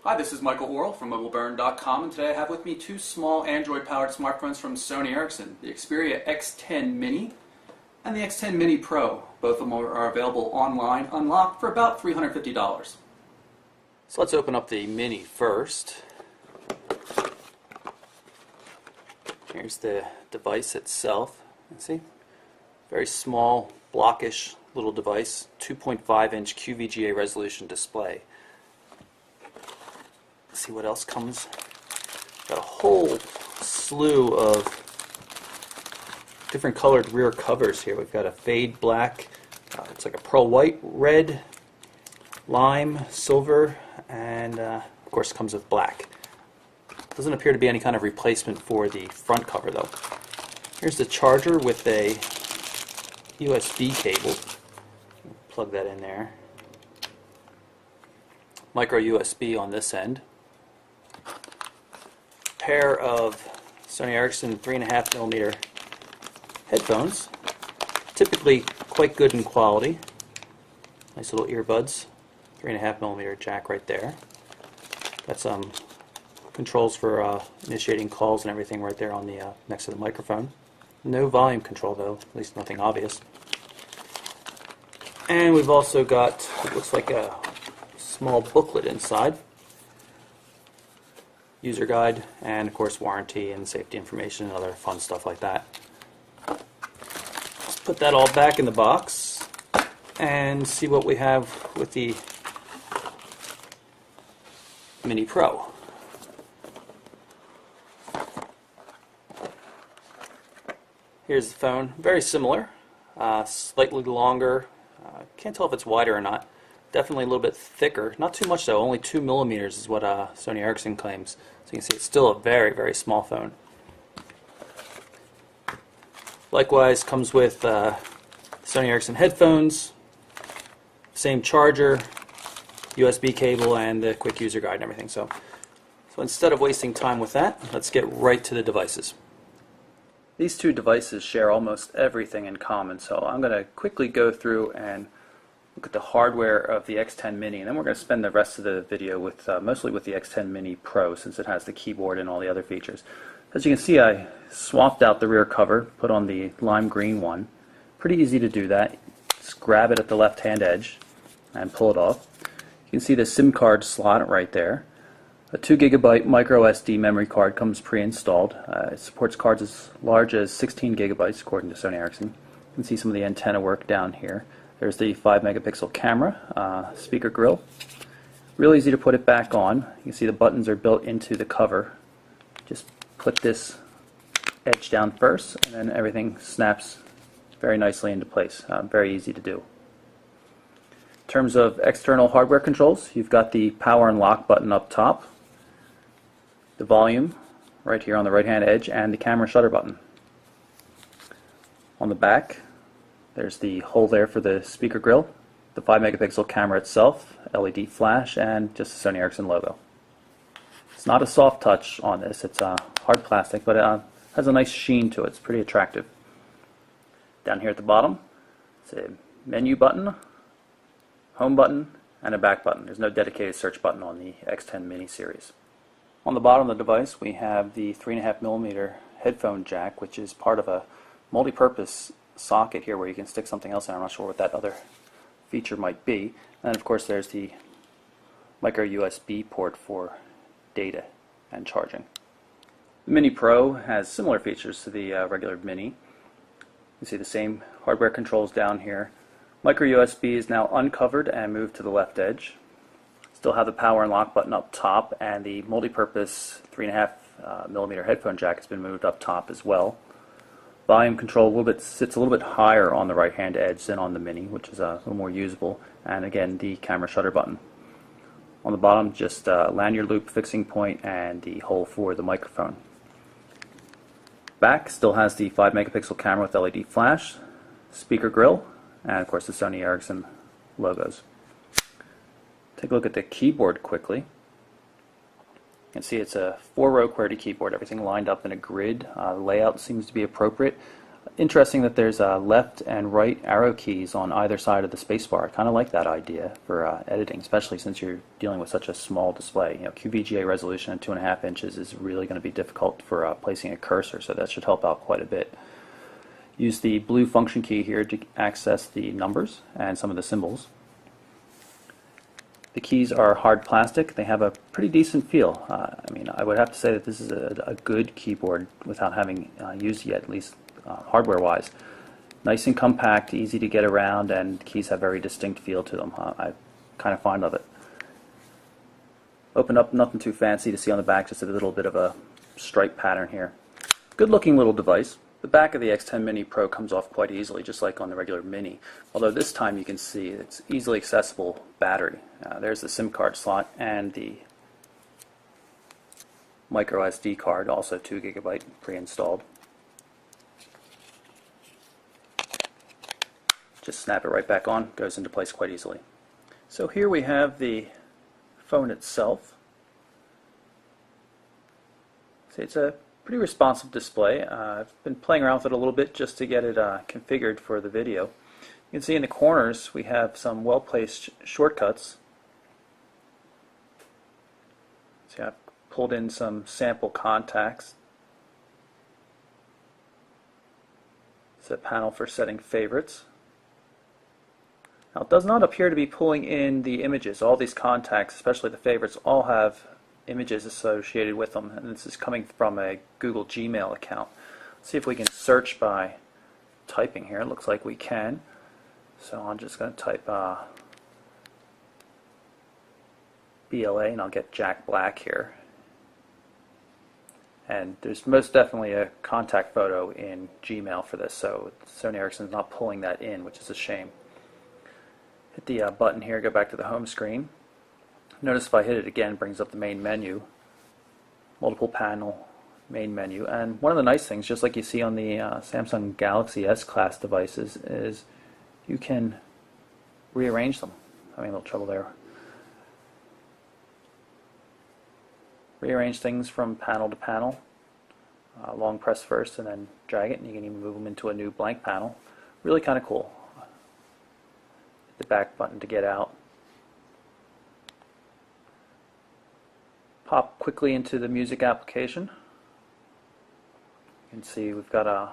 Hi, this is Michael Worrell from MobileBurn.com, and today I have with me two small Android-powered smartphones from Sony Ericsson, the Xperia X10 Mini and the X10 Mini Pro. Both of them are available online, unlocked, for about $350. So let's open up the Mini first. Here's the device itself. See? Very small, blockish little device, 2.5-inch QVGA resolution display. Let's see what else comes. Got a whole slew of different colored rear covers here. We've got a fade black, it's like a pearl white, red, lime, silver, and of course it comes with black. Doesn't appear to be any kind of replacement for the front cover though. Here's the charger with a USB cable. Plug that in there. Micro USB on this end. Pair of Sony Ericsson 3.5mm headphones. Typically quite good in quality. Nice little earbuds. 3.5mm jack right there. Got some controls for initiating calls and everything right there on the next to the microphone. No volume control though, at least nothing obvious. And we've also got what looks like a small booklet inside. User guide, and of course warranty and safety information and other fun stuff like that. Let's put that all back in the box and see what we have with the Mini Pro. Here's the phone, very similar, slightly longer. Can't tell if it's wider or not. Definitely a little bit thicker. Not too much though, only 2mm is what Sony Ericsson claims. So you can see it's still a very, very small phone. Likewise comes with Sony Ericsson headphones, same charger, USB cable, and the quick user guide and everything. So instead of wasting time with that, let's get right to the devices. These two devices share almost everything in common, so I'm going to quickly go through and look at the hardware of the X10 Mini, and then we're going to spend the rest of the video with mostly with the X10 Mini Pro, since it has the keyboard and all the other features. As you can see, I swapped out the rear cover, put on the lime green one. Pretty easy to do that. Just grab it at the left hand edge and pull it off. You can see the SIM card slot right there. A 2GB micro SD memory card comes pre-installed. It supports cards as large as 16 GB according to Sony Ericsson. You can see some of the antenna work down here. There's the 5-megapixel camera, speaker grill. Real easy to put it back on. You can see the buttons are built into the cover. Just put this edge down first, and then everything snaps very nicely into place. Very easy to do. In terms of external hardware controls, you've got the power and lock button up top, the volume right here on the right hand edge, and the camera shutter button. On the back, there's the hole there for the speaker grill, the 5-megapixel camera itself, LED flash, and just the Sony Ericsson logo. It's not a soft touch on this, it's hard plastic, but it has a nice sheen to it. It's pretty attractive. Down here at the bottom, it's a menu button, home button, and a back button. There's no dedicated search button on the X10 Mini series. On the bottom of the device we have the 3.5mm headphone jack, which is part of a multi-purpose socket here where you can stick something else in. I'm not sure what that other feature might be. And of course there's the micro USB port for data and charging. The Mini Pro has similar features to the regular Mini. You can see the same hardware controls down here. Micro USB is now uncovered and moved to the left edge. Still have the power and lock button up top, and the multi-purpose 3.5mm headphone jack has been moved up top as well. Volume control sits a little bit higher on the right hand edge than on the Mini, which is a little more usable, and again the camera shutter button. On the bottom, just lanyard loop fixing point and the hole for the microphone. Back still has the 5-megapixel camera with LED flash, speaker grill, and of course the Sony Ericsson logos. Take a look at the keyboard quickly. You can see it's a 4-row QWERTY keyboard, everything lined up in a grid. The layout seems to be appropriate. Interesting that there's left and right arrow keys on either side of the spacebar. I kind of like that idea for editing, especially since you're dealing with such a small display. You know, QVGA resolution at 2.5 inches is really going to be difficult for placing a cursor, so that should help out quite a bit. Use the blue function key here to access the numbers and some of the symbols. The keys are hard plastic. They have a pretty decent feel. I mean, I would have to say that this is a good keyboard without having used it yet, at least hardware-wise. Nice and compact, easy to get around, and the keys have a very distinct feel to them. I'm kind of fond of it. Open up, nothing too fancy to see on the back, just a little bit of a stripe pattern here. Good looking little device. The back of the X10 Mini Pro comes off quite easily, just like on the regular Mini. Although this time you can see it's easily accessible battery. There's the SIM card slot and the micro SD card, also 2 GB pre-installed. Just snap it right back on, goes into place quite easily. So here we have the phone itself. See, it's a pretty responsive display. I've been playing around with it a little bit just to get it configured for the video. You can see in the corners we have some well-placed shortcuts. See, I've pulled in some sample contacts. It's a panel for setting favorites. Now, it does not appear to be pulling in the images. All these contacts, especially the favorites, all have images associated with them, and this is coming from a Google Gmail account. Let's see if we can search by typing here. It looks like we can. So I'm just going to type BLA, and I'll get Jack Black here. And there's most definitely a contact photo in Gmail for this, so Sony Ericsson's not pulling that in, which is a shame. Hit the button here, go back to the home screen. Notice if I hit it again, it brings up the main menu, multiple panel main menu. And one of the nice things, just like you see on the Samsung Galaxy S-Class devices, is you can rearrange them. Having a little trouble there. Rearrange things from panel to panel. Long press first and then drag it, and you can even move them into a new blank panel. Really kind of cool. Hit the back button to get out. Pop quickly into the music application. You can see we've got a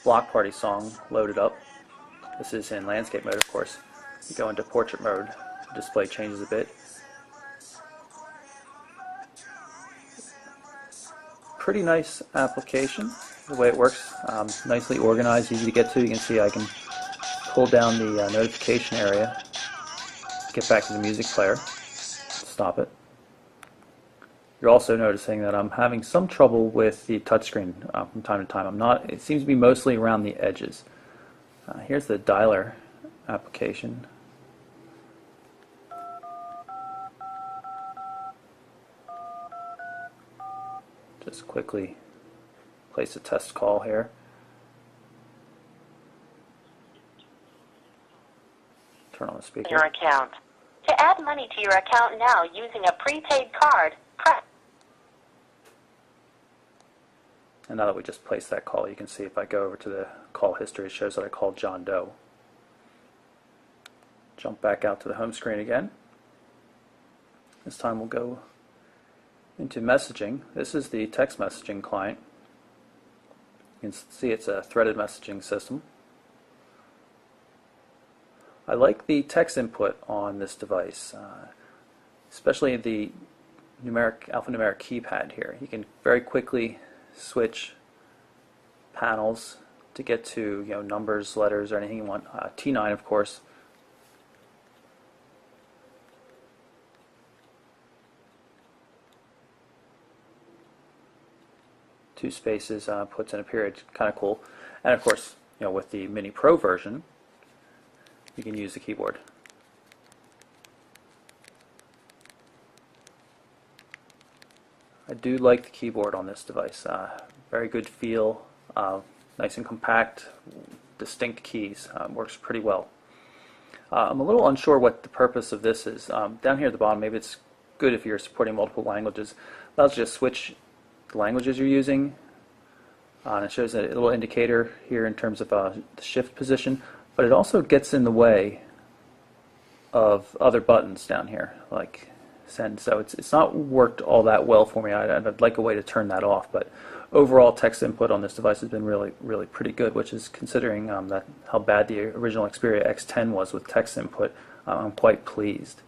Block Party song loaded up. This is in landscape mode, of course. You go into portrait mode, the display changes a bit. Pretty nice application, the way it works. Nicely organized, easy to get to. You can see I can pull down the notification area, get back to the music player. Stop it. You're also noticing that I'm having some trouble with the touchscreen from time to time. It seems to be mostly around the edges. Here's the dialer application. Just quickly place a test call here. Turn on the speaker. Your account. To add money to your account now using a prepaid card, press. And now that we just placed that call, you can see if I go over to the call history, it shows that I called John Doe. Jump back out to the home screen again. This time we'll go into messaging. This is the text messaging client. You can see it's a threaded messaging system. I like the text input on this device, especially the alphanumeric keypad here. You can very quickly switch panels to get to numbers, letters, or anything you want. T9, of course. Two spaces puts in a period, kind of cool. And of course, with the Mini Pro version, you can use the keyboard. I do like the keyboard on this device. Very good feel, nice and compact, distinct keys. Works pretty well. I'm a little unsure what the purpose of this is. Down here at the bottom, maybe it's good if you're supporting multiple languages. Allows you to switch the languages you're using. And it shows a little indicator here in terms of the shift position, but it also gets in the way of other buttons down here, like send. So it's not worked all that well for me. I'd like a way to turn that off, but overall text input on this device has been really pretty good, which is considering that how bad the original Xperia X10 was with text input. I'm quite pleased.